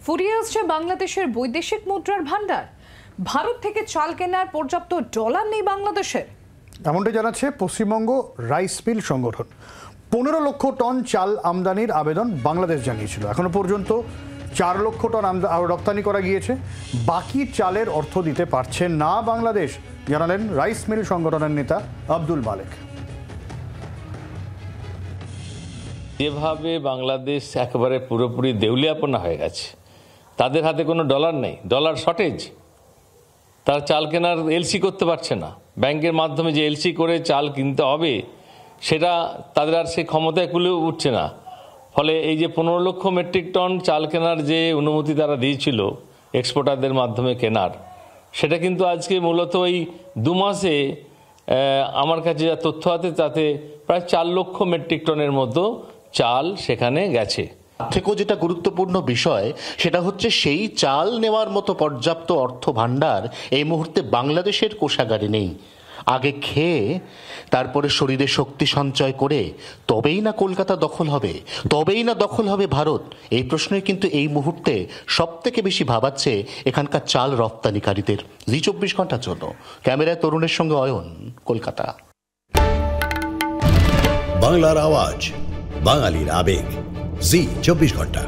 ফুরিয়ে আসছে বাংলাদেশের বৈদেশিক মুদ্রার ভান্ডার। ভারত থেকে চাল কেনার পর্যাপ্ত ডলার নেই বাংলাদেশের, এমনটা জানাচ্ছে পশ্চিমবঙ্গ রাইস মিল সংগঠন। 15 লক্ষ টন চাল আমদানির আবেদন বাংলাদেশ জানিয়েছিল। এখনো পর্যন্ত 4 লক্ষ টন রপ্তানি করা গিয়েছে। বাকি চালের অর্থ দিতে পারছে না বাংলাদেশ, জানালেন রাইস মিল সংগঠনের নেতা আব্দুল মালেক। যেভাবে বাংলাদেশ একেবারে পুরোপুরি দেউলিয়াপনা হয়ে গেছে, তাদের হাতে কোনো ডলার নেই, ডলার শর্টেজ, তারা চাল কেনার এলসি করতে পারছে না। ব্যাংকের মাধ্যমে যে এলসি করে চাল কিনতে হবে সেটা তাদের আর সেই ক্ষমতায় কুলে উঠছে না। ফলে এই যে 15 লক্ষ মেট্রিক টন চাল কেনার যে অনুমতি তারা দিয়েছিল এক্সপোর্টারদের মাধ্যমে কেনার, সেটা কিন্তু আজকে মূলত ওই 2 মাসে আমার কাছে যা তথ্য আছে তাতে প্রায় 4 লক্ষ মেট্রিক টনের মতো চাল সেখানে গেছে। থেকেও যেটা গুরুত্বপূর্ণ বিষয় সেটা হচ্ছে সেই চাল নেওয়ার মতো পর্যাপ্ত অর্থ ভাণ্ডার এই মুহূর্তে বাংলাদেশের কোষাগারে নেই। আগে খেয়ে তারপরে শরীরে শক্তি সঞ্চয় করে তবেই না কলকাতা দখল হবে, তবেই না দখল হবে ভারত। এই প্রশ্নই কিন্তু এই মুহূর্তে সব থেকে বেশি ভাবাচ্ছে এখানকার চাল রপ্তানিকারীদের। জি 24 ঘন্টার জন্য ক্যামেরায় তরুণের সঙ্গে অয়ন, কলকাতা। বাংলার আওয়াজ, বাঙালির আবেগ, জি 24 ঘন্টা।